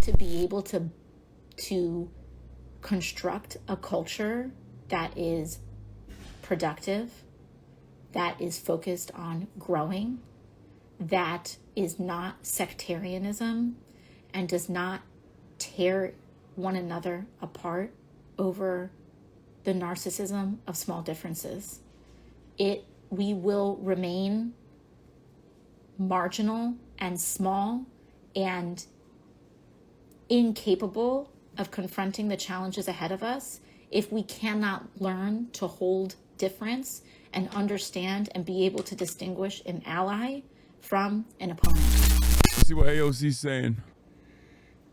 to be able to construct a culture that is productive, that is focused on growing, that is not sectarianism and does not tear one another apart over the narcissism of small differences. We will remain marginal and small and incapable of confronting the challenges ahead of us if we cannot learn to hold difference and understand and be able to distinguish an ally from an opponent. Let's see what AOC's saying.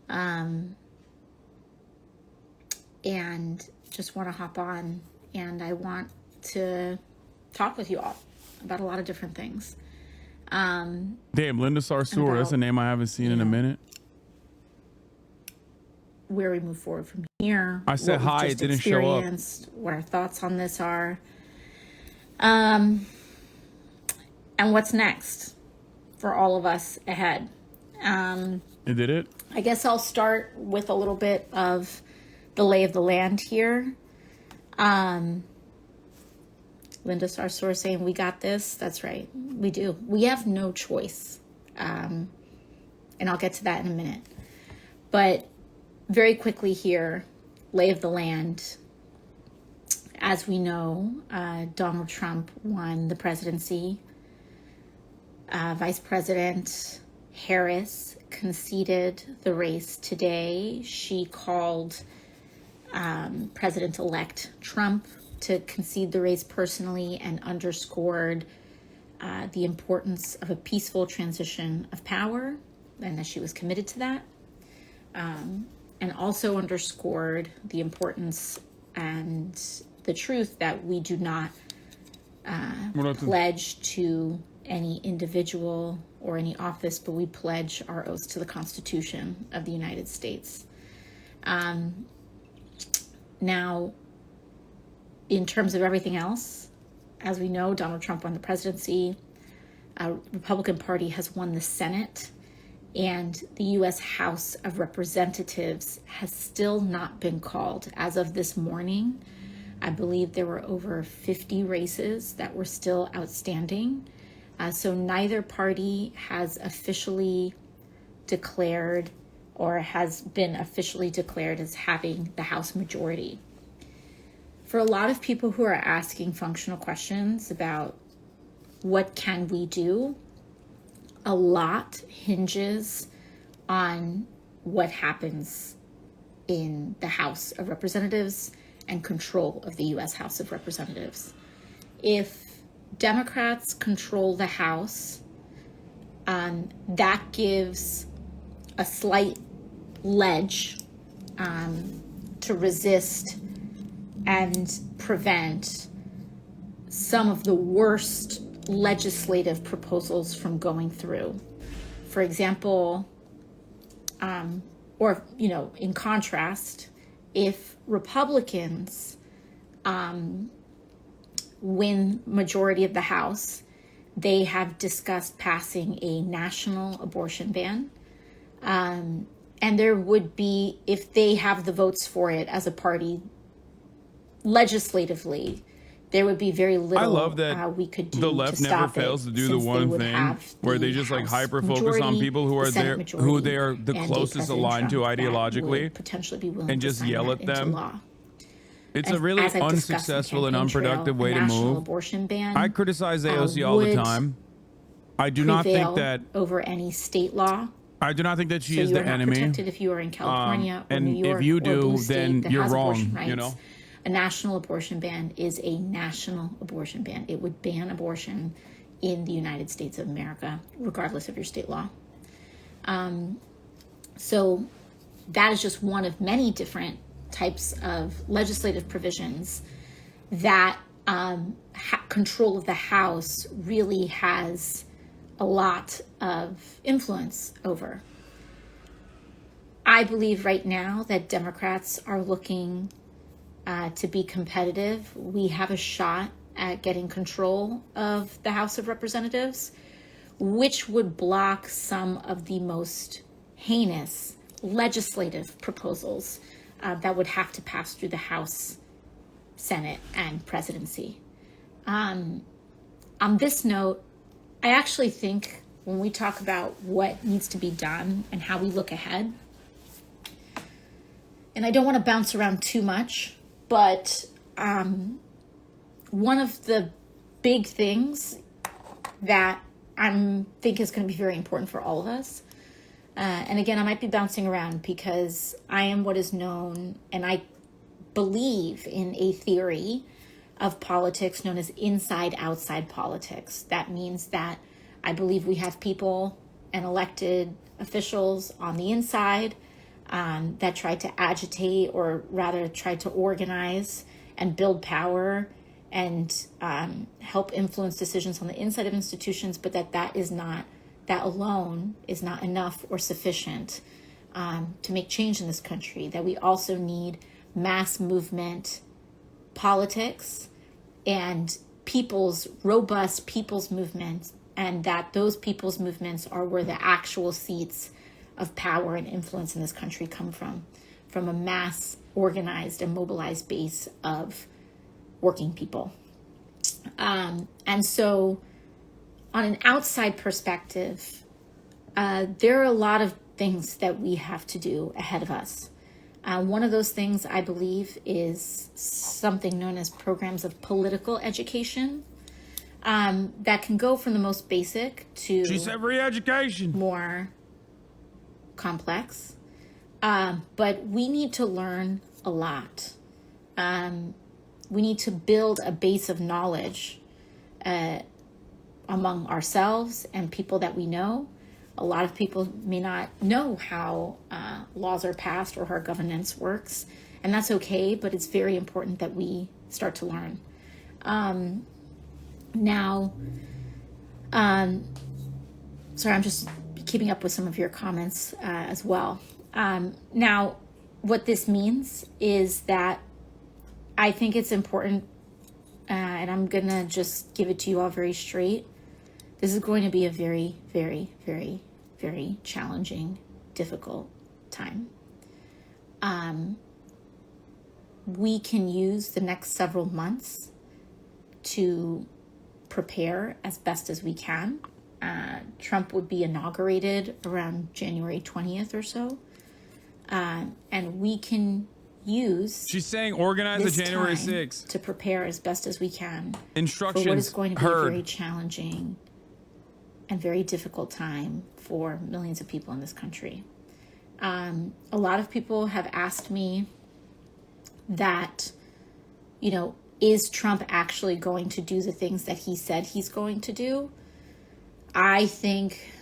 And just want to hop on, and I want to talk with you all about a lot of different things. Damn, Linda Sarsour, that's a name I haven't seen in a minute. Where we move forward from here. I said hi, it didn't show up. What our thoughts on this are. And what's next for all of us ahead. Did it? I guess I'll start with a little bit of the lay of the land here. Linda Sarsour saying, we got this. That's right. We do. We have no choice. And I'll get to that in a minute. But very quickly here, lay of the land. As we know, Donald Trump won the presidency. Vice President Harris conceded the race today. She called President-elect Trump to concede the race personally and underscored the importance of a peaceful transition of power and that she was committed to that. And also underscored the importance and the truth that we do not pledge to any individual or any office, but we pledge our oaths to the Constitution of the United States. Now, in terms of everything else, as we know, Donald Trump won the presidency. Republican Party has won the Senate. And the U.S. House of Representatives has still not been called. As of this morning, I believe there were over 50 races that were still outstanding. So neither party has officially declared or has been officially declared as having the House majority. For a lot of people who are asking functional questions about what can we do, a lot hinges on what happens in the House of Representatives and control of the U.S. House of Representatives. If Democrats control the House, that gives a slight ledge to resist and prevent some of the worst legislative proposals from going through. For example, in contrast, if Republicans win majority of the House, they have discussed passing a national abortion ban. And there would be, if they have the votes for it as a party legislatively, there would be very little I love that we could do. The left never fails to do the one thing where they just like hyper focus on people who are there, who they are the closest aligned to ideologically, potentially be willing and just yell at them. Law. It's a really unsuccessful and unproductive way to move. Abortion ban, I criticize AOC all the time. I do not think that over any state law. I do not think that she is the enemy. Protected if you are in California or and New York, if you or do, blue state then that you're has wrong. abortion rights. You know, a national abortion ban is a national abortion ban. It would ban abortion in the United States of America, regardless of your state law. So that is just one of many different types of legislative provisions that control of the House really has a lot of influence over. I believe right now that Democrats are looking to be competitive. We have a shot at getting control of the House of Representatives, which would block some of the most heinous legislative proposals that would have to pass through the House, Senate, and presidency. On this note, I actually think when we talk about what needs to be done and how we look ahead, and I don't want to bounce around too much, but one of the big things that I think is going to be very important for all of us, and again, I might be bouncing around because I am what is known, and I believe in a theory of politics known as inside-outside politics. That means that I believe we have people and elected officials on the inside that try to agitate, or rather try to organize and build power and help influence decisions on the inside of institutions, but that alone is not enough or sufficient to make change in this country. That we also need mass movement politics and robust people's movements, and that those people's movements are where the actual seats of power and influence in this country come from a mass organized and mobilized base of working people. And so on an outside perspective, there are a lot of things that we have to do ahead of us. One of those things, I believe, is something known as programs of political education that can go from the most basic to re-education, more complex. But we need to learn a lot. We need to build a base of knowledge among ourselves and people that we know. A lot of people may not know how laws are passed or how governance works, and that's okay, but it's very important that we start to learn. Sorry, I'm just keeping up with some of your comments as well. Now, what this means is that I think it's important, and I'm going to just give it to you all very straight. This is going to be a very, very, very, very challenging, difficult time. We can use the next several months to prepare as best as we can. Trump would be inaugurated around January 20th or so. And we can use... She's saying organize the January 6th. ...to prepare as best as we can Instructions for what is going to be heard. A very challenging and very difficult time for millions of people in this country. A lot of people have asked me that, is Trump actually going to do the things that he said he's going to do? I think,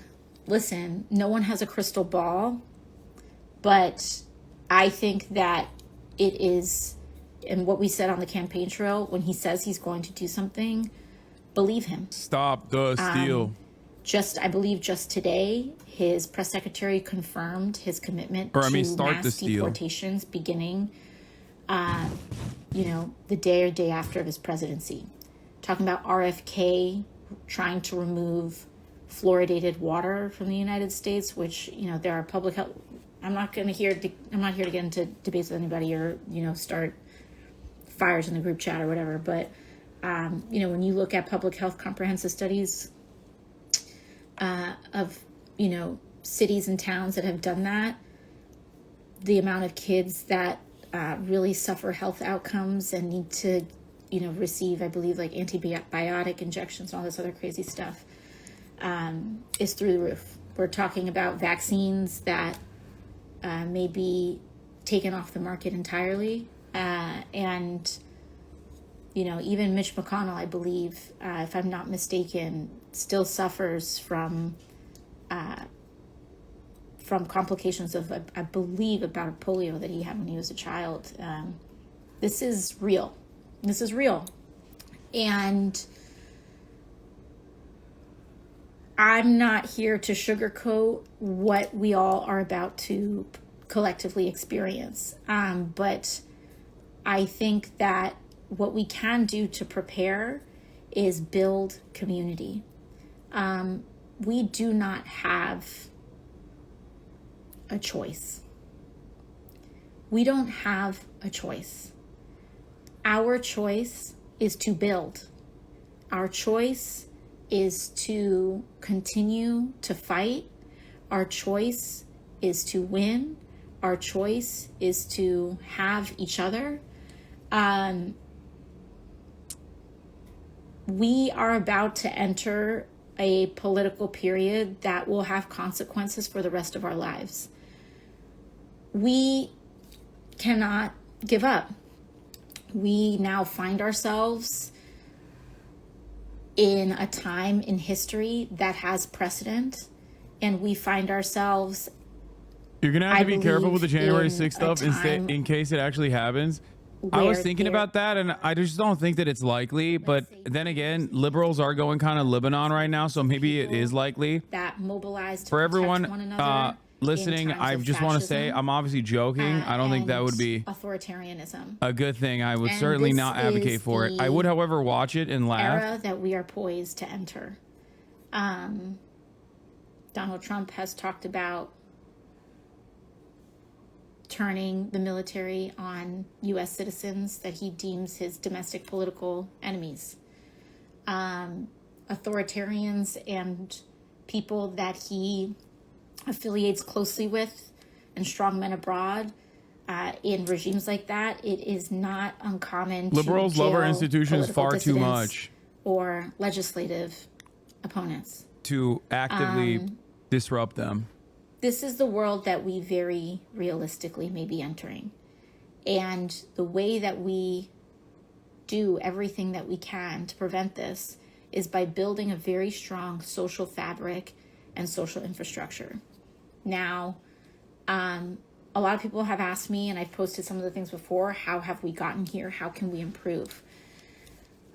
listen, no one has a crystal ball, but I think that it is, and what we said on the campaign trail, when he says he's going to do something, believe him. Stop the steal. I believe just today, his press secretary confirmed his commitment to mass deportations beginning, the day or day after of his presidency. Talking about RFK trying to remove fluoridated water from the United States, which, there are public health. I'm not here to get into debates with anybody or, start fires in the group chat or whatever. But, when you look at public health comprehensive studies of, cities and towns that have done that, the amount of kids that really suffer health outcomes and need to, receive, I believe, like antibiotic injections and all this other crazy stuff is through the roof. We're talking about vaccines that may be taken off the market entirely. And, even Mitch McConnell, I believe, if I'm not mistaken, still suffers from complications of, I believe, a bout of polio that he had when he was a child. This is real. This is real. And I'm not here to sugarcoat what we all are about to collectively experience. But I think that what we can do to prepare is build community. We do not have a choice. We don't have a choice. Our choice is to build. Our choice is to continue to fight. Our choice is to win. Our choice is to have each other. We are about to enter a political period that will have consequences for the rest of our lives. We cannot give up. We now find ourselves in a time in history that has precedent, and we find ourselves, you're going to have to be careful with the January 6th stuff in case it actually happens. I was thinking about that, and I just don't think that it's likely. But then again, liberals are going kind of Lebanon right now, so maybe it is likely. That mobilized for everyone listening, I just want to say I'm obviously joking. I don't think that would be authoritarianism a good thing. I would certainly not advocate for it. I would, however, watch it and laugh. Era that we are poised to enter. Donald Trump has talked about turning the military on U.S. citizens that he deems his domestic political enemies. Authoritarians and people that he affiliates closely with and strongmen abroad in regimes like that, it is not uncommon liberals to jail love our institutions far too much, or legislative opponents to actively disrupt them. This is the world that we very realistically may be entering. And the way that we do everything that we can to prevent this is by building a very strong social fabric and social infrastructure. Now, a lot of people have asked me, and I've posted some of the things before, how have we gotten here? How can we improve?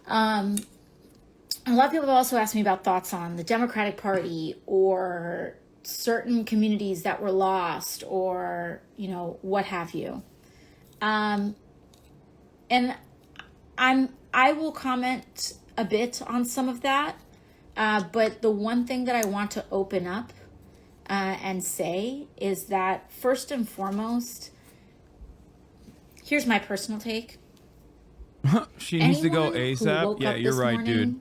A lot of people have also asked me about thoughts on the Democratic Party or certain communities that were lost or, what have you. And I will comment a bit on some of that. But the one thing that I want to open up and say is that first and foremost, here's my personal take. She needs to go ASAP. Yeah, you're right, dude.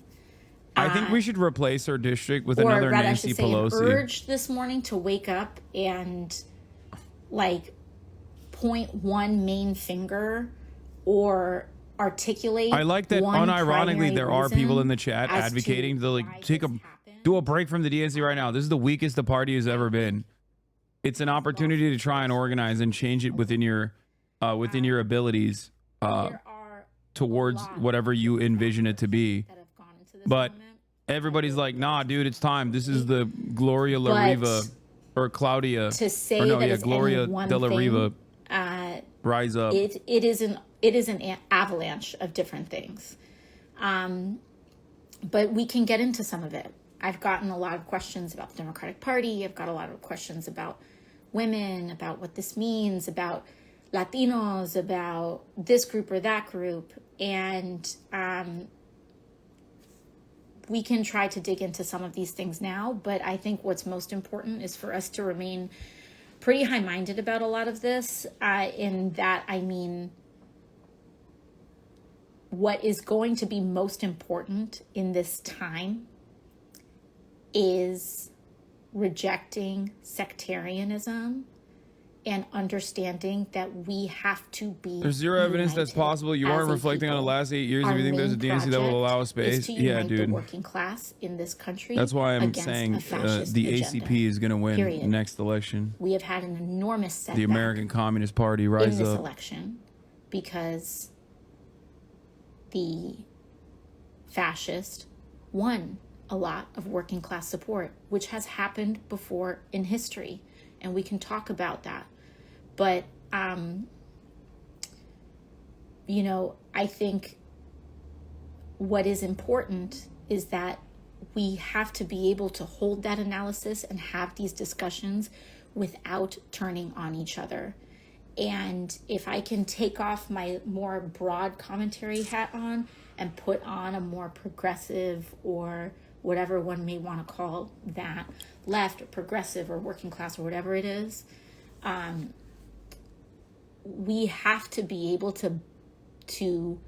I think we should replace her district with another Nancy Pelosi. An urge this morning to wake up and point one main finger or articulate. I like that unironically there are people in the chat advocating to do a break from the DNC right now. This is the weakest the party has ever been. It's an opportunity to try and organize and change it within your abilities towards whatever you envision it to be. But everybody's like, nah, dude, it's time. This is the Gloria La Riva or Claudia. To say that Gloria de la Riva. Rise up. It is an avalanche of different things. But we can get into some of it. I've gotten a lot of questions about the Democratic Party. I've got a lot of questions about women, about what this means, about Latinos, about this group or that group. And we can try to dig into some of these things now. But I think what's most important is for us to remain pretty high-minded about a lot of this. In that, I mean, what is going to be most important in this time is rejecting sectarianism and understanding that we have to be There's zero evidence that's possible. You aren't reflecting on the last 8 years. If you think there's a DNC that will allow a space, yeah, dude. The working class in this country. That's why I'm saying the ACP is going to win next election. We have had an enormous setback. The American Communist Party rise in this up election because the fascist won a lot of working class support, which has happened before in history, and we can talk about that. But, I think what is important is that we have to be able to hold that analysis and have these discussions without turning on each other. And if I can take off my more broad commentary hat on and put on a more progressive or whatever one may want to call that, left or progressive or working class or whatever it is, we have to be able to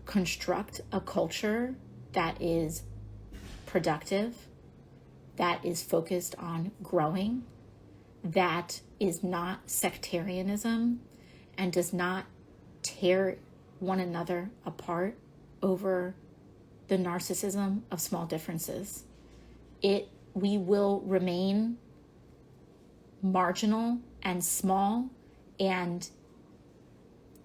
construct a culture that is productive, that is focused on growing, that is not sectarianism and does not tear one another apart over the narcissism of small differences. We will remain marginal and small and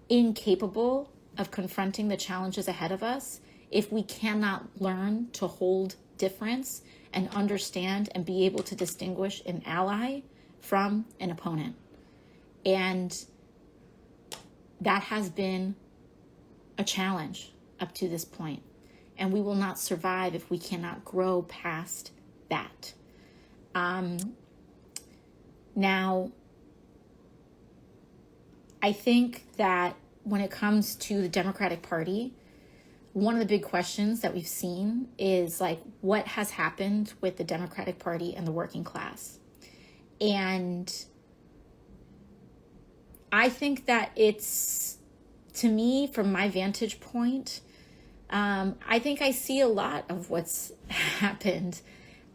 incapable of confronting the challenges ahead of us if we cannot learn to hold difference and understand and be able to distinguish an ally from an opponent. And that has been a challenge up to this point. And we will not survive if we cannot grow past that. Now, I think that when it comes to the Democratic Party, one of the big questions that we've seen is like, what has happened with the Democratic Party and the working class? And I think that it's, to me, from my vantage point, I think I see a lot of what's happened.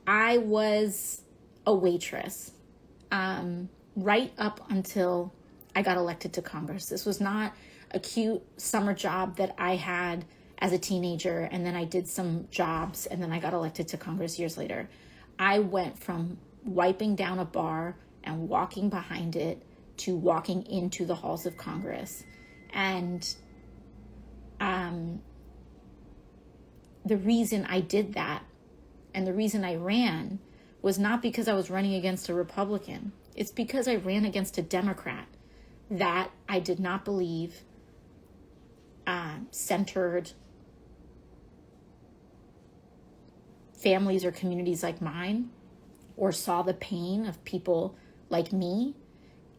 I was a waitress right up until I got elected to Congress. This was not a cute summer job that I had as a teenager, and then I did some jobs, and then I got elected to Congress years later. I went from wiping down a bar and walking behind it to walking into the halls of Congress. And the reason I did that and the reason I ran was not because I was running against a Republican. It's because I ran against a Democrat that I did not believe centered families or communities like mine, or saw the pain of people like me.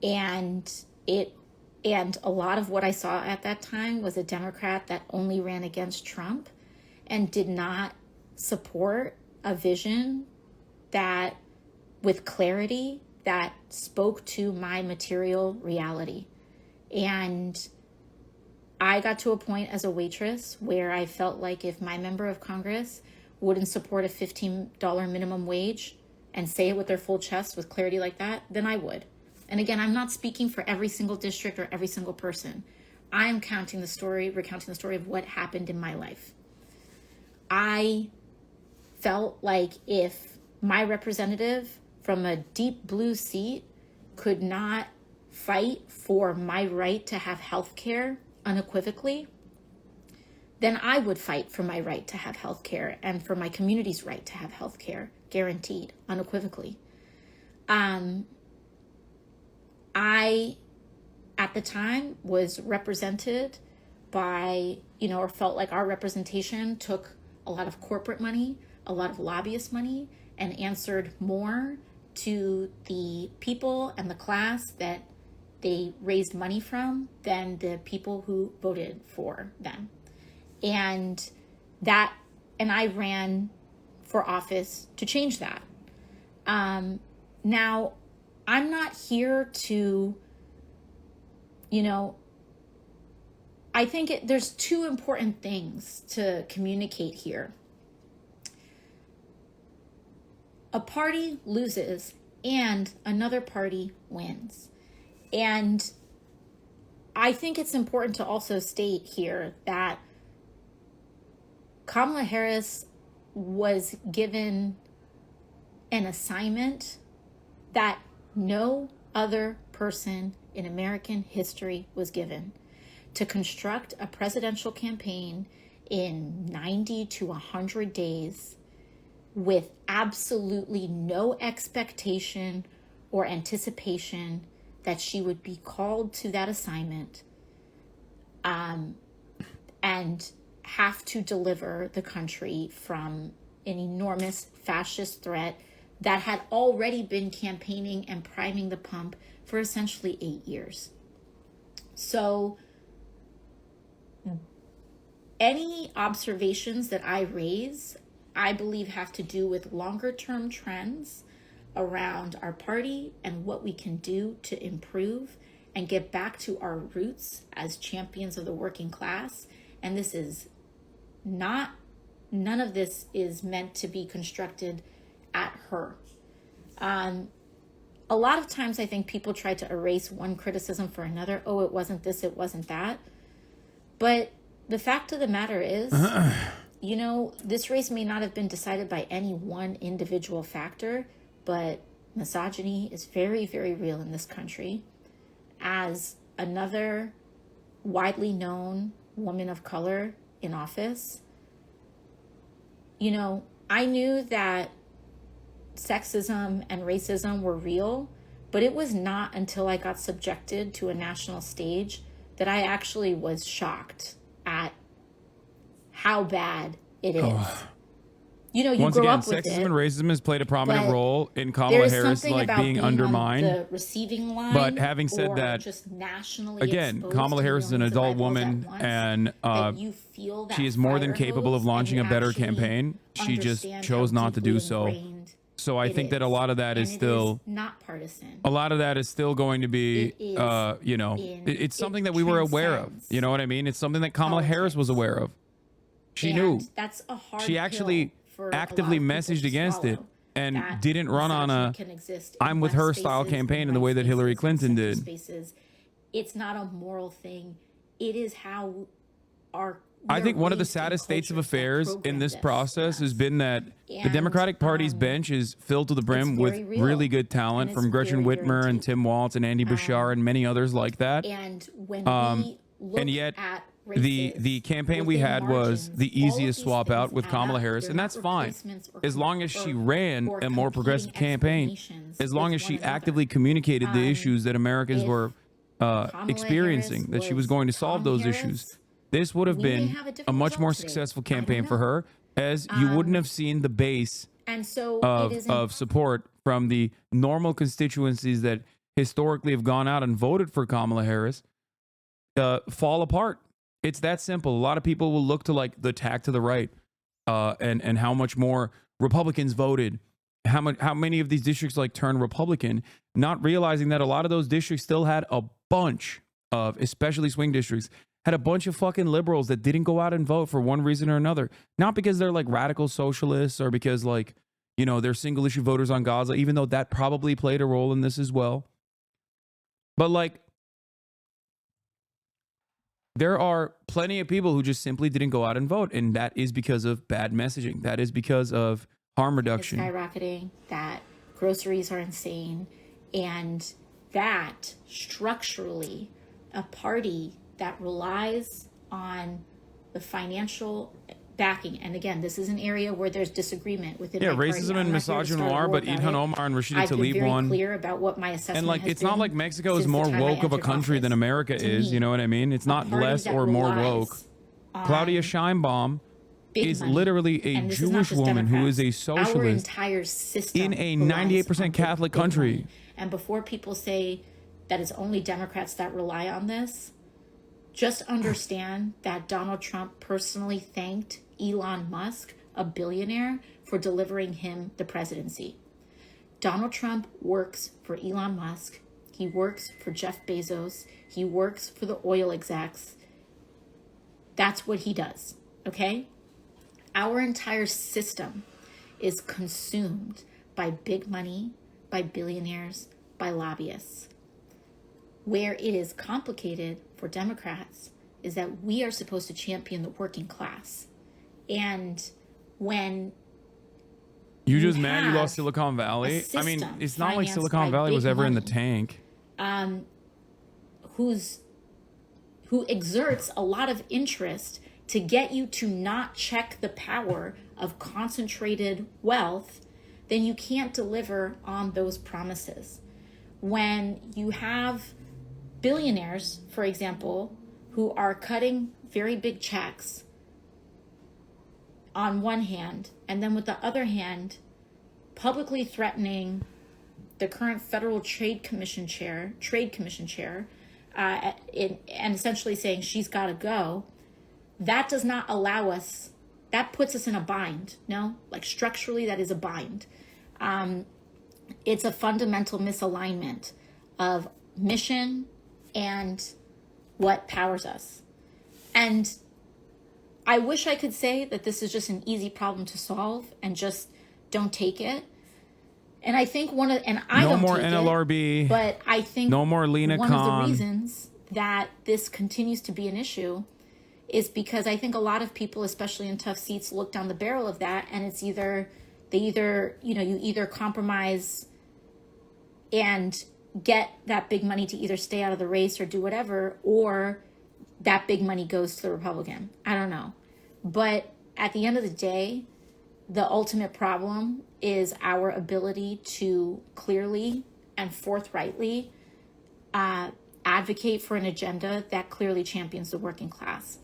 And a lot of what I saw at that time was a Democrat that only ran against Trump and did not support a vision that, with clarity, that spoke to my material reality. And I got to a point as a waitress where I felt like if my member of Congress wouldn't support a $15 minimum wage and say it with their full chest with clarity like that, then I would. And again, I'm not speaking for every single district or every single person. I am recounting the story of what happened in my life. I felt like if my representative from a deep blue seat could not fight for my right to have health care unequivocally, then I would fight for my right to have health care and for my community's right to have health care guaranteed unequivocally. I, at the time, was represented by, or felt like our representation took a lot of corporate money, a lot of lobbyist money, and answered more to the people and the class that they raised money from than the people who voted for them. And I ran for office to change that. Now, I'm not here to, I think there's two important things to communicate here. A party loses and another party wins. And I think it's important to also state here that Kamala Harris was given an assignment that no other person in American history was given, to construct a presidential campaign in 90 to 100 days with absolutely no expectation or anticipation that she would be called to that assignment and have to deliver the country from an enormous fascist threat that had already been campaigning and priming the pump for essentially 8 years. So any observations that I raise, I believe have to do with longer term trends around our party and what we can do to improve and get back to our roots as champions of the working class. And this is not, none of this is meant to be constructed at her. A lot of times I think people try to erase one criticism for another. Oh, it wasn't this, it wasn't that. But the fact of the matter is, you know, this race may not have been decided by any one individual factor, but misogyny is very, very real in this country. As another widely known woman of color in office, you know, I knew that sexism and racism were real, but it was not until I got subjected to a national stage that I actually was shocked at how bad it is. You know, you once grow again, up with sexism it, and racism has played a prominent role in Kamala Harris like being undermined. The receiving line, but having said that, just nationally again, Kamala Harris is an adult woman, and she is more than capable of launching a better campaign. She just chose not to do so. So I think that a lot of that is still not partisan. A lot of that is still going to be, you know, it's something that we were aware of. You know what I mean? It's something that Kamala Harris was aware of. She knew. That's a hard she actually actively messaged against it and didn't run on a I'm with her style campaign in the way that Hillary Clinton did. It's not a moral thing. It is how our I think one of the saddest states of affairs in this process has been that the Democratic Party's bench is filled to the brim with really good talent from Gretchen Whitmer and Tim Walz and Andy Bashar and many others like that. And when we look and yet at the campaign we had was the easiest swap out with Kamala Harris, and that's fine as long as she ran a more progressive campaign, as long as she actively communicated the issues that Americans were experiencing, that she was going to solve those issues. This would have been a much more successful campaign for her, as you wouldn't have seen the base of support from the normal constituencies that historically have gone out and voted for Kamala Harris fall apart. It's that simple. A lot of people will look to like the tack to the right and how much more Republicans voted, how many of these districts like turned Republican, not realizing that a lot of those districts still had a bunch of, especially swing districts, had a bunch of fucking liberals that didn't go out and vote for one reason or another. Not because they're like radical socialists or because like, you know, they're single issue voters on Gaza, even though that probably played a role in this as well. But like, there are plenty of people who just simply didn't go out and vote. And that is because of bad messaging. That is because of harm reduction. It's skyrocketing, that groceries are insane, and that structurally a party that relies on the financial backing, and again, this is an area where there's disagreement within my party. Racism and misogyny are, but Ilhan Omar and Rashida Tlaib won. Clear about what my assessment and like, has it's not like Mexico is more woke of a country than America is. You know what I mean? It's not less or more woke. Claudia Sheinbaum is literally a Jewish woman who is a socialist in a 98% Catholic country. And before people say that it's only Democrats that rely on this, just understand that Donald Trump personally thanked Elon Musk, a billionaire, for delivering him the presidency. Donald Trump works for Elon Musk. He works for Jeff Bezos. He works for the oil execs. That's what he does, okay? Our entire system is consumed by big money, by billionaires, by lobbyists. Where it is complicated for Democrats is that we are supposed to champion the working class. And when you just mad you lost Silicon Valley? I mean, it's not like Silicon Valley was ever in the tank. Who exerts a lot of interest to get you to not check the power of concentrated wealth, then you can't deliver on those promises. When you have billionaires, for example, who are cutting very big checks on one hand, and then with the other hand, publicly threatening the current federal trade commission chair, and essentially saying she's got to go, that does not allow us, that puts us in a bind, no? Like structurally, that is a bind. It's a fundamental misalignment of mission and what powers us. And I wish I could say that this is just an easy problem to solve and just don't take it. And I think I no don't more take NLRB, it, but I think no more Lena one Khan. of the reasons that this continues to be an issue is because I think a lot of people, especially in tough seats, look down the barrel of that, and it's you either compromise and get that big money to either stay out of the race or do whatever, or that big money goes to the Republican. I don't know. But at the end of the day, the ultimate problem is our ability to clearly and forthrightly advocate for an agenda that clearly champions the working class.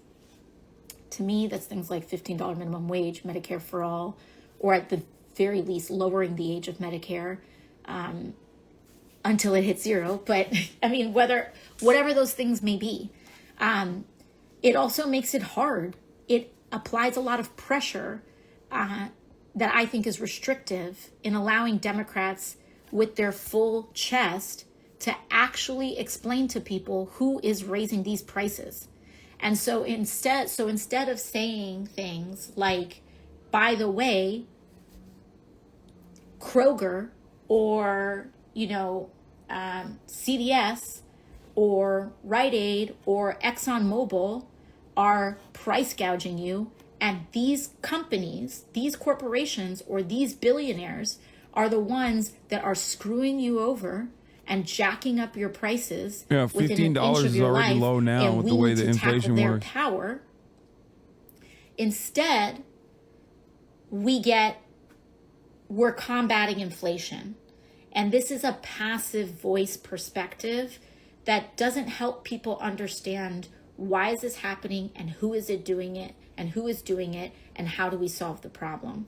To me, that's things like $15 minimum wage, Medicare for all, or at the very least, lowering the age of Medicare until it hits zero. But I mean, whatever those things may be, it also makes it hard. It applies a lot of pressure that I think is restrictive in allowing Democrats with their full chest to actually explain to people who is raising these prices. And so instead of saying things like, by the way, Kroger or, CVS or Rite Aid or ExxonMobil are price gouging you, and these companies, these corporations, or these billionaires are the ones that are screwing you over and jacking up your prices. Yeah, $15 is already low now with the way the inflation works. Power. Instead, we're combating inflation. And this is a passive voice perspective that doesn't help people understand why is this happening and who is it doing it and who is doing it and how do we solve the problem.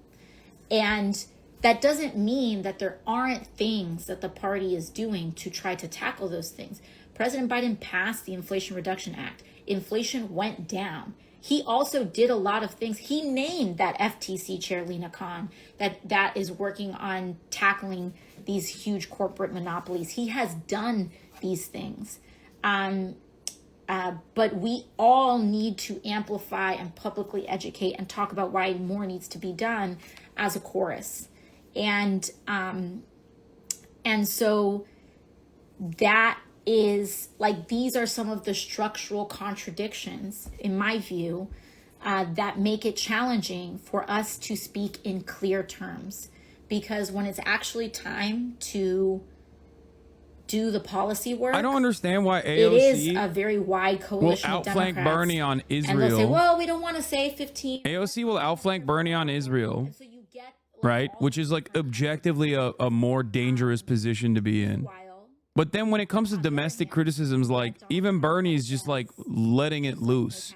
And that doesn't mean that there aren't things that the party is doing to try to tackle those things. President Biden passed the Inflation Reduction Act. Inflation went down. He also did a lot of things. He named that FTC chair, Lena Khan, that is working on tackling these huge corporate monopolies. He has done these things. But we all need to amplify and publicly educate and talk about why more needs to be done as a chorus. And so that is like, these are some of the structural contradictions, in my view, that make it challenging for us to speak in clear terms. Because when it's actually time to do the policy work, I don't understand why AOC it is a very wide coalition will of outflank Democrats, Bernie on Israel. And they'll say, well, we don't want to say 15. AOC will outflank Bernie on Israel, So you get, right? Which is like objectively a more dangerous position to be in. But then when it comes to domestic criticisms, like even Bernie's just like letting it loose,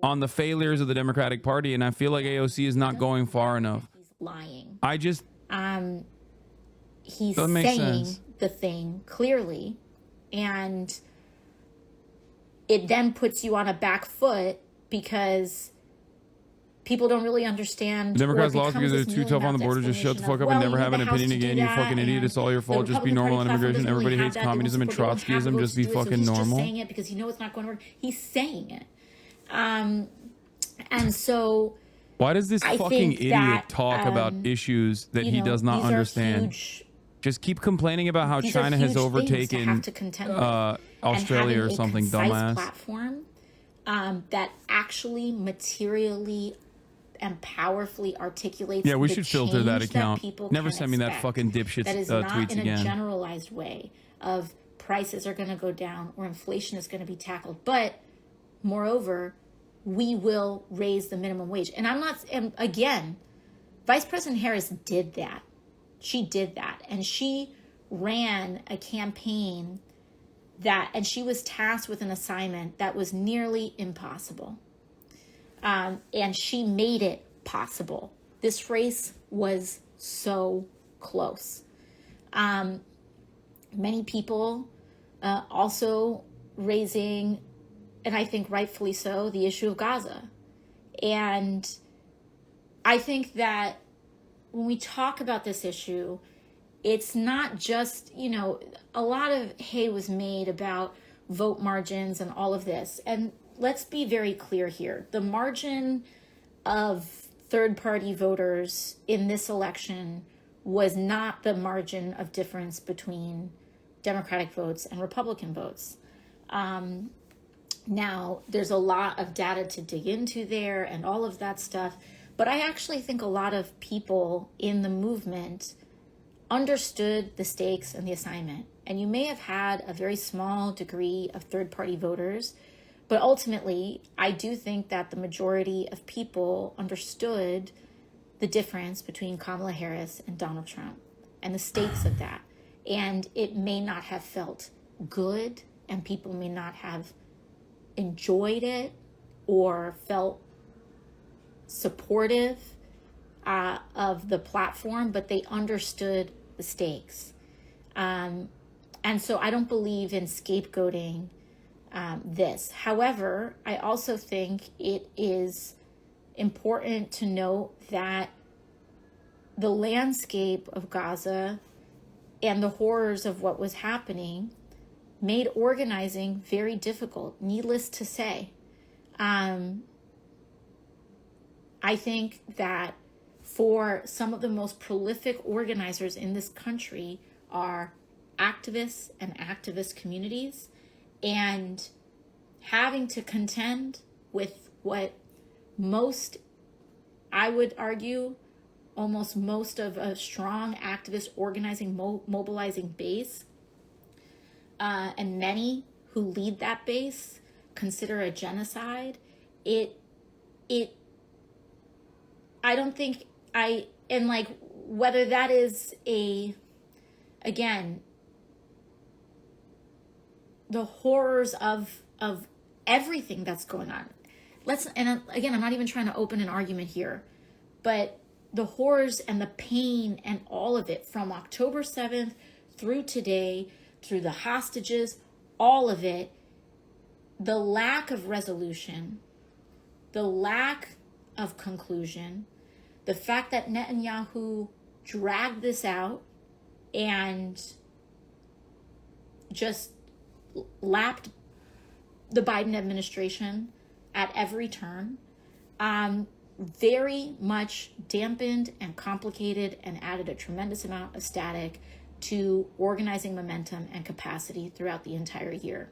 on the failures of the Democratic Party. And I feel like AOC is not going far enough. He's lying. Doesn't He's make saying sense. the thing clearly, and it then puts you on a back foot because people don't really understand. Democrats lost because they're too tough on the border. Just shut the fuck up and never have an opinion again. You fucking idiot. It's all your fault. Just be normal on immigration. Everybody hates communism and Trotskyism. Just be fucking normal. He's just saying it because it's not going to work. He's saying it. And so why does this fucking idiot talk about issues that he does not understand? Just keep complaining about how China has overtaken Australia or something, dumbass. Platform that actually materially and powerfully articulates. Yeah, we should filter that account. Never send me that expect. fucking dipshit That is not tweets in again. a generalized way of prices are going to go down or inflation is going to be tackled. But moreover, we will raise the minimum wage. And I'm not, and again, Vice President Harris did that. She did that. And she ran a campaign and she was tasked with an assignment that was nearly impossible. And she made it possible. This race was so close. Many people also raising, and I think rightfully so, the issue of Gaza. And I think that when we talk about this issue, it's not just, a lot of hay was made about vote margins and all of this. And let's be very clear here. The margin of third-party voters in this election was not the margin of difference between Democratic votes and Republican votes. Now, there's a lot of data to dig into there and all of that stuff, but I actually think a lot of people in the movement understood the stakes and the assignment. And you may have had a very small degree of third-party voters, but ultimately, I do think that the majority of people understood the difference between Kamala Harris and Donald Trump and the stakes of that. And it may not have felt good, and people may not have enjoyed it or felt supportive of the platform, but they understood the stakes. And so I don't believe in scapegoating this. However, I also think it is important to note that the landscape of Gaza and the horrors of what was happening made organizing very difficult, needless to say. I think that for some of the most prolific organizers in this country are activists and activist communities, and having to contend with what most, I would argue, almost most of a strong activist organizing, mobilizing base, and many who lead that base consider a genocide. I don't think and like, whether that is again, the horrors of everything that's going on. And again, I'm not even trying to open an argument here, but the horrors and the pain and all of it from October 7th through today, through the hostages, all of it, the lack of resolution, the lack of conclusion, the fact that Netanyahu dragged this out and just lapped the Biden administration at every turn, very much dampened and complicated and added a tremendous amount of static to organizing momentum and capacity throughout the entire year.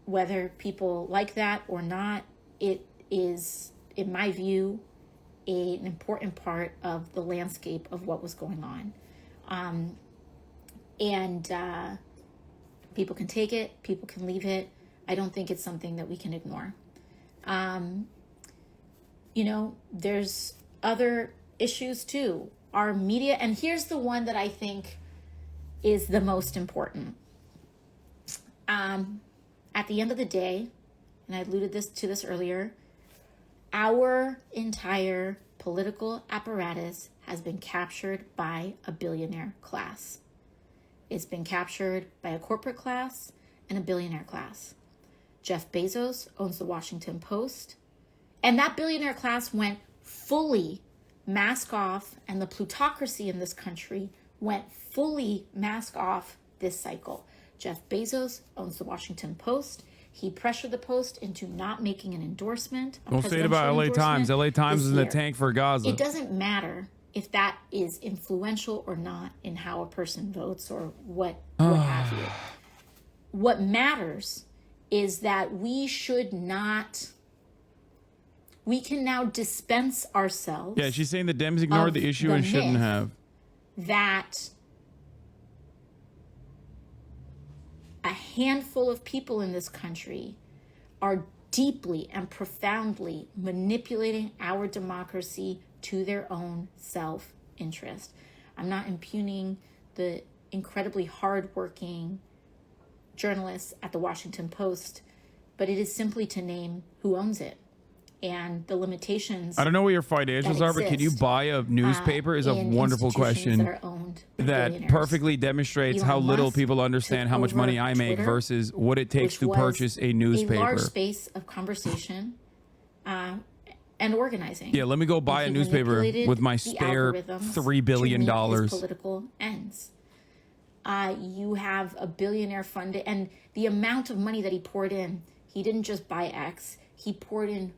Whether people like that or not, it is, in my view, an important part of the landscape of what was going on. And people can take it, people can leave it. I don't think it's something that we can ignore. There's other issues too. Our media, and here's the one that I think is the most important. At the end of the day, and I alluded to this earlier, our entire political apparatus has been captured by a billionaire class. It's been captured by a corporate class and a billionaire class. Jeff Bezos owns the Washington Post, and that billionaire class went fully mask off, and the plutocracy in this country went fully mask off this cycle. Jeff Bezos owns the Washington Post. He pressured the Post into not making an endorsement. Don't say it about LA Times. LA Times is in the tank for Gaza. It doesn't matter if that is influential or not in how a person votes or what have you. What matters is that we can now dispense ourselves. Yeah, she's saying the Dems ignored the issue and shouldn't have. That a handful of people in this country are deeply and profoundly manipulating our democracy to their own self-interest. I'm not impugning the incredibly hardworking journalists at the Washington Post, but it is simply to name who owns it and the limitations. I don't know what your financials are, but can you buy a newspaper is a wonderful question that perfectly demonstrates how little people understand how much money I make versus what it takes to purchase a newspaper. A large space of conversation and organizing. Yeah, let me go buy a newspaper with my spare $3 billion. Political ends. You have a billionaire funded, and the amount of money that he poured in, he didn't just buy X, he poured in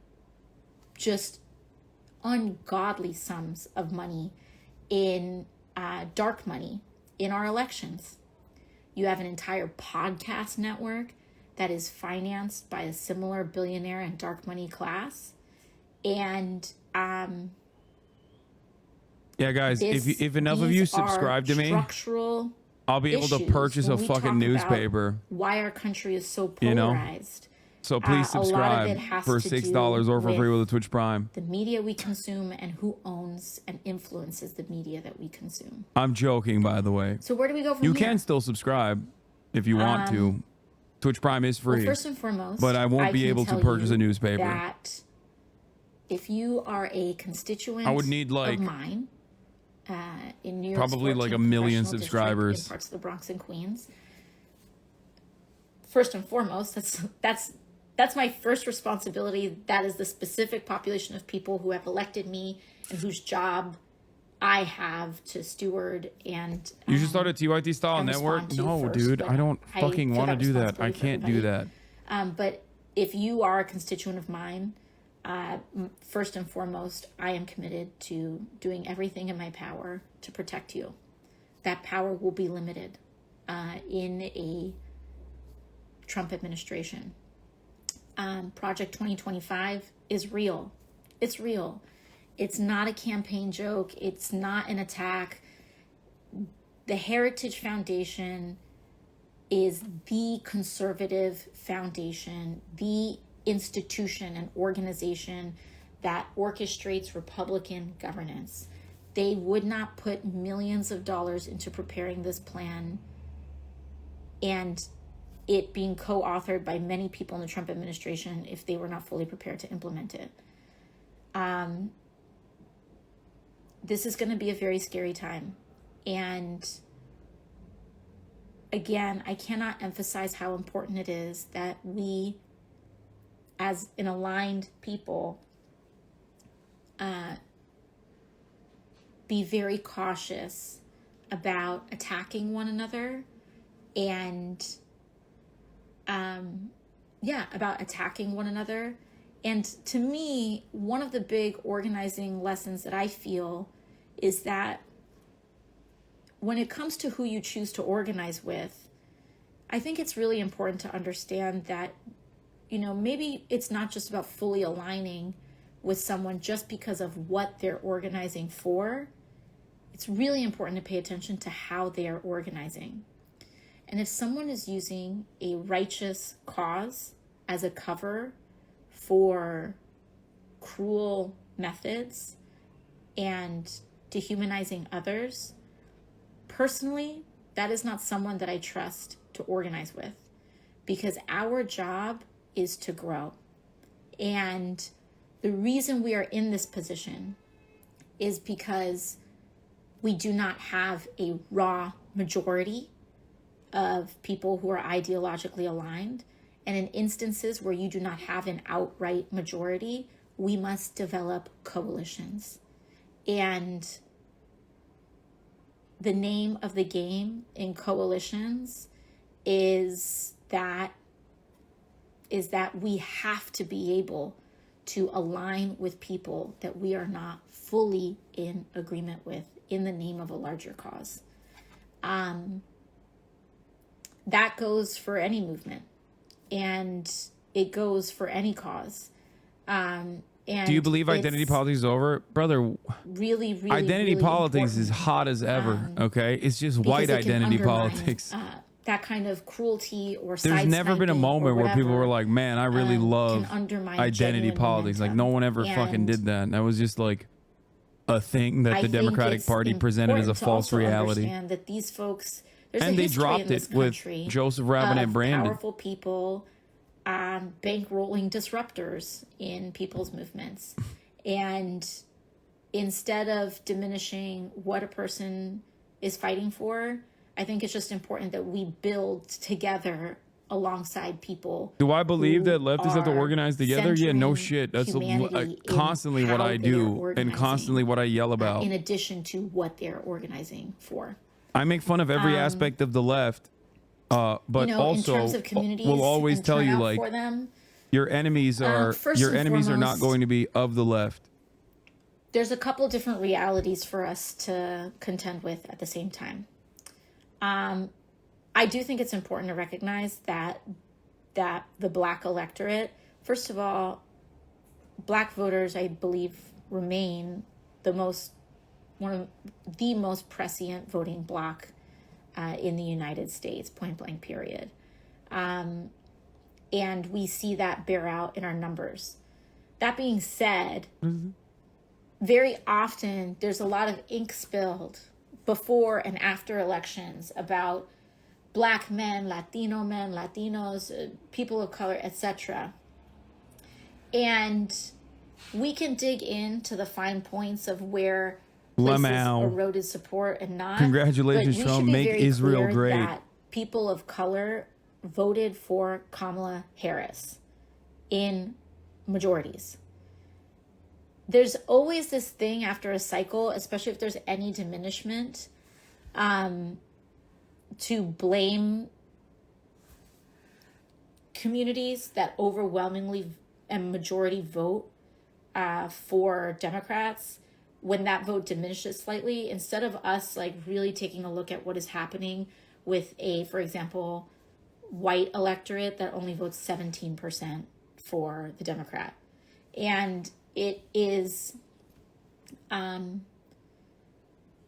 just ungodly sums of money in dark money in our elections. You have an entire podcast network that is financed by a similar billionaire and dark money class. And yeah, guys, if enough of you subscribe to me, I'll be able to purchase a fucking newspaper. Why our country is so polarized. You know? So please subscribe for $6 or for free with a Twitch Prime. The media we consume and who owns and influences the media that we consume. I'm joking, by the way. So where do we go from here? You can still subscribe if you want to. Twitch Prime is free. Well, first and foremost, but I won't be able to purchase a newspaper. That if you are a constituent I would need like of mine in New York, probably like 1 million subscribers in parts of the Bronx and Queens. First and foremost, that's my first responsibility. That is the specific population of people who have elected me and whose job I have to steward and you should start a TYT style network. No, dude, I don't fucking want to do that. I can't do that. But if you are a constituent of mine, first and foremost, I am committed to doing everything in my power to protect you. That power will be limited in a Trump administration. Project 2025 is real. It's real. It's not a campaign joke. It's not an attack. The Heritage Foundation is the conservative foundation, the institution and organization that orchestrates Republican governance. They would not put millions of dollars into preparing this plan and it being co-authored by many people in the Trump administration if they were not fully prepared to implement it. This is going to be a very scary time. And again, I cannot emphasize how important it is that we, as an aligned people, be very cautious about attacking one another and about attacking one another. And to me, one of the big organizing lessons that I feel is that when it comes to who you choose to organize with, I think it's really important to understand that, you know, maybe it's not just about fully aligning with someone just because of what they're organizing for. It's really important to pay attention to how they are organizing. And if someone is using a righteous cause as a cover for cruel methods and dehumanizing others, personally, that is not someone that I trust to organize with, because our job is to grow. And the reason we are in this position is because we do not have a raw majority of people who are ideologically aligned. And in instances where you do not have an outright majority, we must develop coalitions. And the name of the game in coalitions is that we have to be able to align with people that we are not fully in agreement with in the name of a larger cause. That goes for any movement. And it goes for any cause. And do you believe identity politics is over? Brother, really identity politics is hot as ever, okay? It's just white identity politics. That kind of cruelty or there's never been a moment where people were like, man, I really love identity politics. Momentum. Like, no one ever fucking did that. That was just like a thing that the Democratic Party presented as a false reality. Understand that these folks... And they dropped it with Joseph Rabin and Brandon. Powerful people bankrolling disruptors in people's movements. And instead of diminishing what a person is fighting for, I think it's just important that we build together alongside people. Do I believe that leftists have to organize together? Yeah, no shit. That's constantly what I do and constantly what I yell about. In addition to what they're organizing for. I make fun of every aspect of the left, but also in terms of communities, will always and tell you, turnout like, for them, your enemies are not going to be of the left. There's a couple different realities for us to contend with at the same time. I do think it's important to recognize that the Black electorate, first of all, Black voters, I believe, remain one of the most prescient voting bloc in the United States, point blank, period. And we see that bear out in our numbers. That being said, very often there's a lot of ink spilled before and after elections about Black men, Latinos, people of color, etc. And we can dig into the fine points of where places eroded support and not. Congratulations, Trump. Make Israel great. That people of color voted for Kamala Harris in majorities. There's always this thing after a cycle, especially if there's any diminishment, to blame communities that overwhelmingly and majority vote for Democrats. When that vote diminishes slightly, instead of us like really taking a look at what is happening with for example, white electorate that only votes 17% for the Democrat. And it is,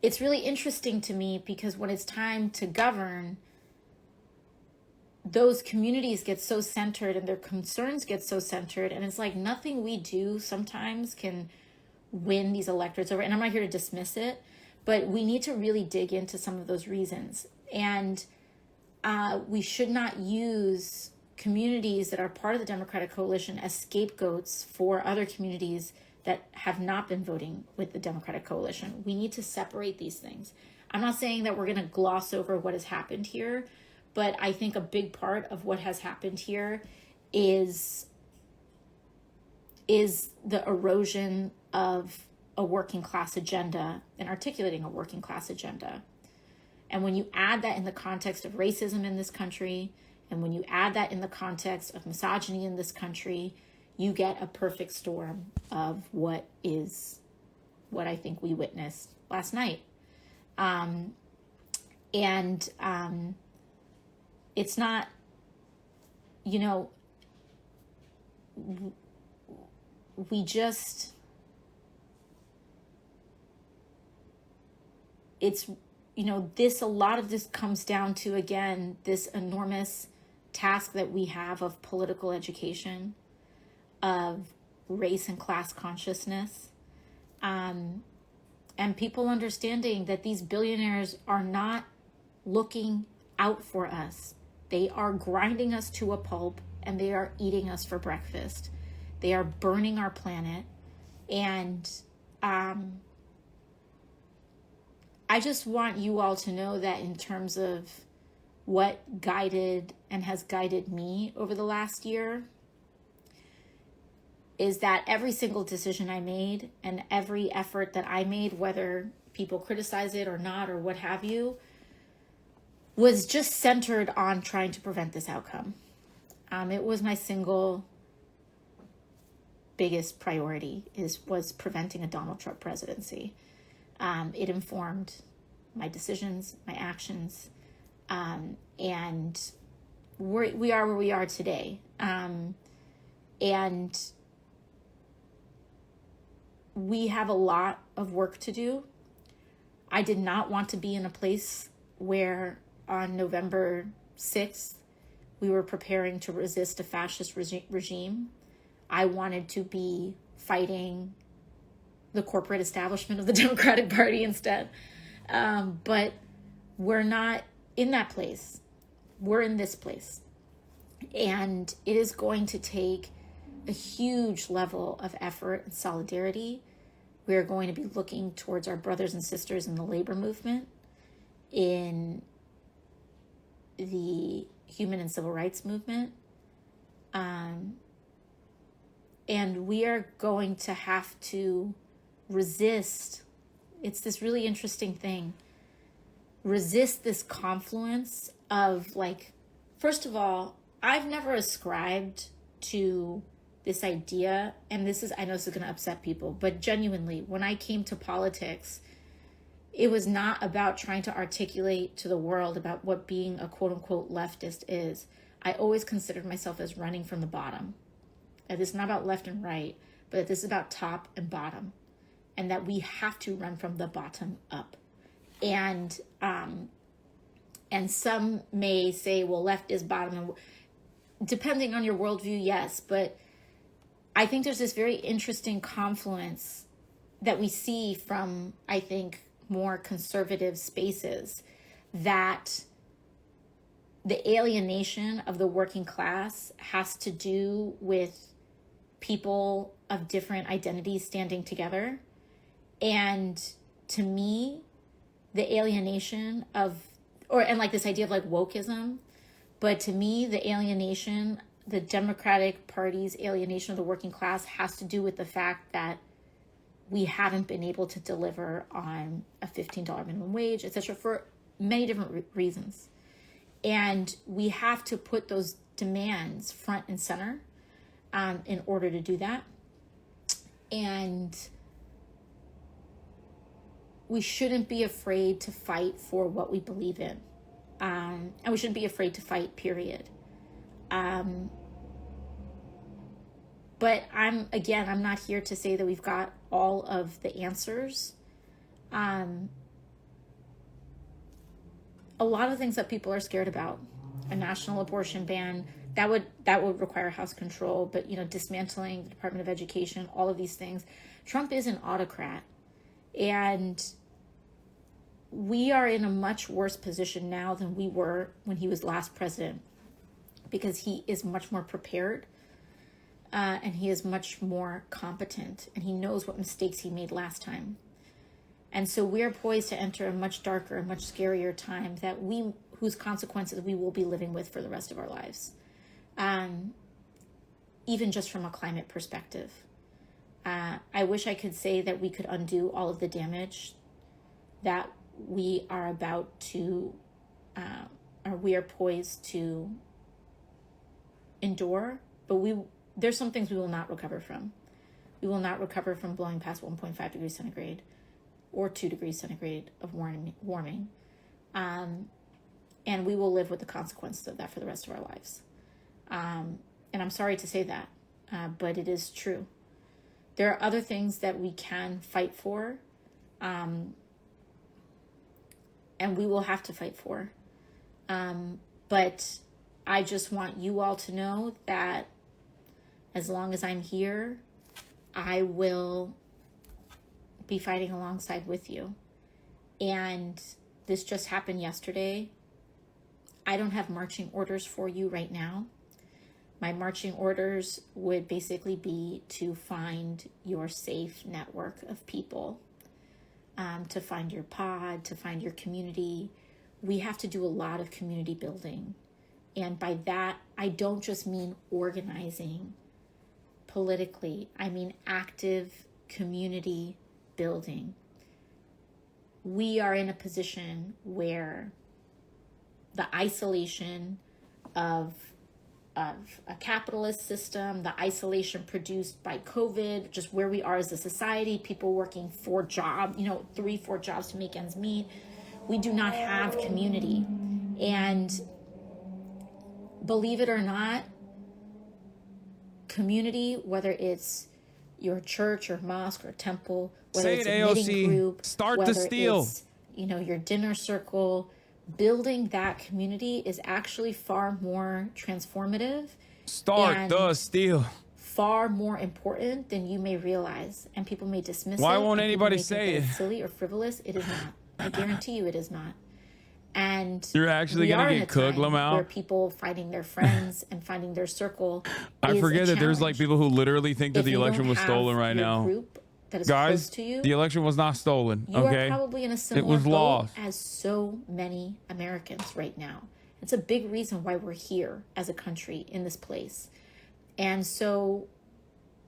it's really interesting to me because when it's time to govern, those communities get so centered and their concerns get so centered, and it's like nothing we do sometimes can win these electorates over. And I'm not here to dismiss it, but we need to really dig into some of those reasons. And we should not use communities that are part of the Democratic coalition as scapegoats for other communities that have not been voting with the Democratic coalition. We need to separate these things. I'm not saying that we're going to gloss over what has happened here, but I think a big part of what has happened here is the erosion of a working class agenda and articulating a working class agenda. And when you add that in the context of racism in this country, and when you add that in the context of misogyny in this country, you get a perfect storm of what I think we witnessed last night. It's not, we just, it's, a lot of this comes down to, again, this enormous task that we have of political education, of race and class consciousness, and people understanding that these billionaires are not looking out for us. They are grinding us to a pulp and they are eating us for breakfast. They are burning our planet. And I just want you all to know that in terms of what guided and has guided me over the last year, is that every single decision I made and every effort that I made, whether people criticize it or not or what have you, was just centered on trying to prevent this outcome. It was my single biggest priority was preventing a Donald Trump presidency. It informed my decisions, my actions, and we are where we are today. And we have a lot of work to do. I did not want to be in a place where on November 6th, we were preparing to resist a fascist regime. I wanted to be fighting the corporate establishment of the Democratic Party instead. But we're not in that place. We're in this place. And it is going to take a huge level of effort and solidarity. We're going to be looking towards our brothers and sisters in the labor movement, in the human and civil rights movement. And we are going to have to resist. It's this really interesting thing. resist this confluence of like, first of all, I've never ascribed to this idea, and this is, I know this is going to upset people, but genuinely, when I came to politics, it was not about trying to articulate to the world about what being a quote unquote leftist is. I always considered myself as running from the bottom. And this is not about left and right, but this is about top and bottom, and that we have to run from the bottom up. And some may say, well, left is bottom, and depending on your worldview, yes, but I think there's this very interesting confluence that we see from, I think, more conservative spaces, that the alienation of the working class has to do with people of different identities standing together. And to me, the alienation of, and like this idea of like wokeism, but to me, the alienation, the Democratic Party's alienation of the working class has to do with the fact that we haven't been able to deliver on a $15 minimum wage, etc., for many different reasons. And we have to put those demands front and center in order to do that. And we shouldn't be afraid to fight for what we believe in. And we shouldn't be afraid to fight, period. But I'm not here to say that we've got all of the answers. A lot of things that people are scared about, a national abortion ban, that would require House control, but dismantling the Department of Education, all of these things. Trump is an autocrat, and we are in a much worse position now than we were when he was last president, because he is much more prepared, and he is much more competent, and he knows what mistakes he made last time. And so we are poised to enter a much darker, a much scarier time whose consequences we will be living with for the rest of our lives. Even just from a climate perspective. I wish I could say that we could undo all of the damage that we are about to, or we are poised to endure, but there's some things we will not recover from. We will not recover from blowing past 1.5 degrees centigrade or 2 degrees centigrade of warming. And we will live with the consequences of that for the rest of our lives. And I'm sorry to say that, but it is true. There are other things that we can fight for, and we will have to fight for. But I just want you all to know that as long as I'm here, I will be fighting alongside with you. And this just happened yesterday. I don't have marching orders for you right now. My marching orders would basically be to find your safe network of people, to find your pod, to find your community. We have to do a lot of community building. And by that, I don't just mean organizing politically. I mean active community building. We are in a position where the isolation of a capitalist system, the isolation produced by COVID, just where we are as a society, people working 4 jobs, 3-4 jobs to make ends meet. We do not have community. And believe it or not, community, whether it's your church or mosque or temple, whether it's a knitting group, start to steal, it's, your dinner circle, building that community is actually far more transformative. Start the steal. Far more important than you may realize, and people may dismiss it. Why won't anybody say it? It's silly or frivolous. It is not. I guarantee you, it is not. And you're actually gonna get cooked, Lamau. Where people finding their friends and finding their circle. I forget that there's like people who literally think that the election was stolen right now. That is guys, close to you, the election was not stolen. You are probably in a similar boat as so many Americans right now. It's a big reason why we're here as a country in this place. And so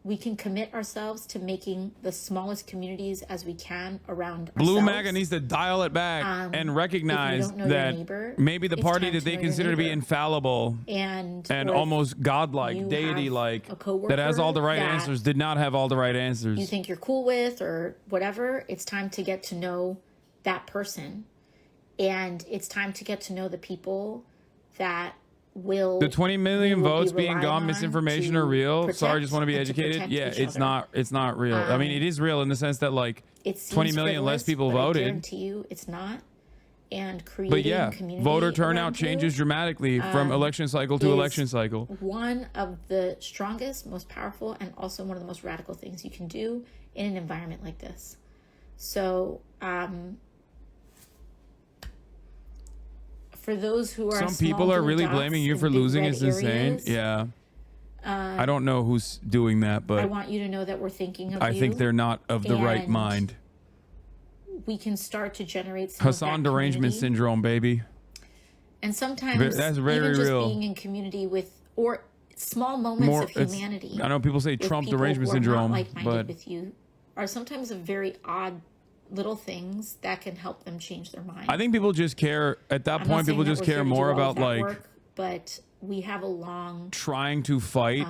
we can commit ourselves to making the smallest communities as we can around Blue ourselves. MAGA needs to dial it back and recognize that neighbor, maybe the party that they consider to be infallible and almost godlike, deity-like, that has all the right answers, did not have all the right answers. You think you're cool with or whatever, it's time to get to know that person. And it's time to get to know the people that will... The 20 million votes being gone, misinformation are real. Sorry, just want to be educated. Yeah, it's not real. I mean, it is real in the sense that like 20 million less people voted. I guarantee you it's not. And creating but yeah, voter turnout changes dramatically from election cycle to election cycle. One of the strongest, most powerful, and also one of the most radical things you can do in an environment like this. So, for those who are some people are really blaming you for losing. It's insane. Yeah. I don't know who's doing that, but I want you to know that we're thinking of you. I think they're not of the right mind. We can start to generate some Hassan derangement syndrome, baby. And sometimes that's very even just real. being in community with or small moments of humanity. I know people say Trump derangement syndrome, but with you are sometimes a very odd little things that can help them change their mind. I think people just care at that point. People just care more about like but we have a long trying to fight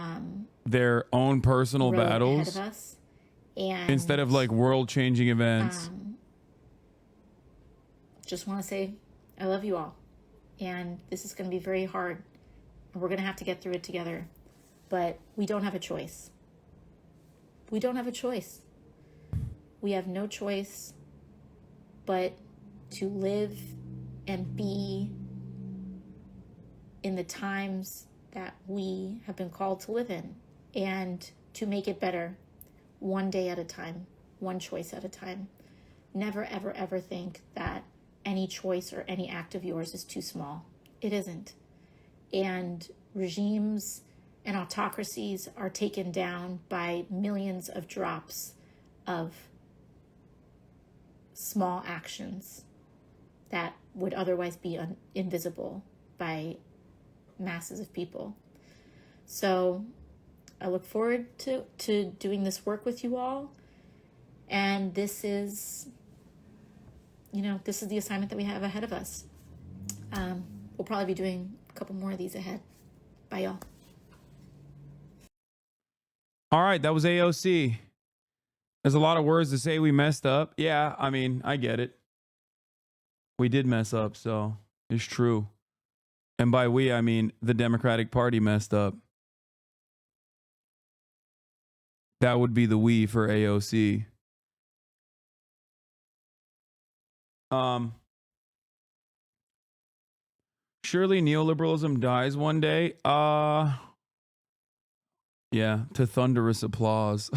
their own personal battles ahead of us, and instead of like world-changing events. Just want to say I love you all, and this is going to be very hard, and we're going to have to get through it together, but we don't have a choice. We don't have a choice. We have no choice but to live and be in the times that we have been called to live in, and to make it better one day at a time, one choice at a time. Never, ever, ever think that any choice or any act of yours is too small. It isn't. And regimes and autocracies are taken down by millions of drops of small actions that would otherwise be invisible by masses of people. So I look forward to doing this work with you all. And this is, this is the assignment that we have ahead of us. We'll probably be doing a couple more of these ahead. Bye, y'all. All right, that was AOC. There's a lot of words to say we messed up. Yeah, I mean, I get it. We did mess up, so it's true. And by we, I mean the Democratic Party messed up. That would be the we for AOC. Surely neoliberalism dies one day. Yeah, to thunderous applause.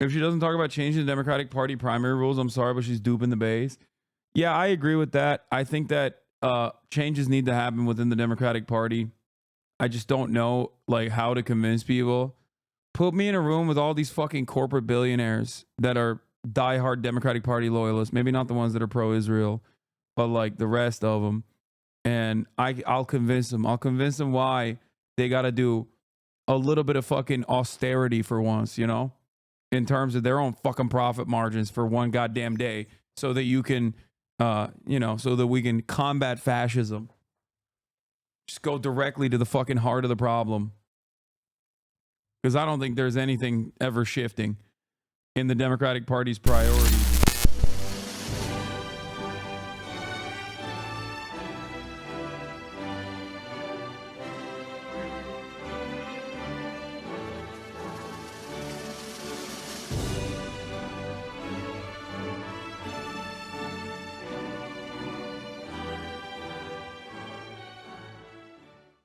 If she doesn't talk about changing the Democratic Party primary rules, I'm sorry, but she's duping the base. Yeah, I agree with that. I think that changes need to happen within the Democratic Party. I just don't know like how to convince people. Put me in a room with all these fucking corporate billionaires that are diehard Democratic Party loyalists. Maybe not the ones that are pro-Israel, but like the rest of them. And I'll convince them. I'll convince them why they got to do a little bit of fucking austerity for once, in terms of their own fucking profit margins for one goddamn day, so that you can, so that we can combat fascism. Just go directly to the fucking heart of the problem. Because I don't think there's anything ever shifting in the Democratic Party's priorities.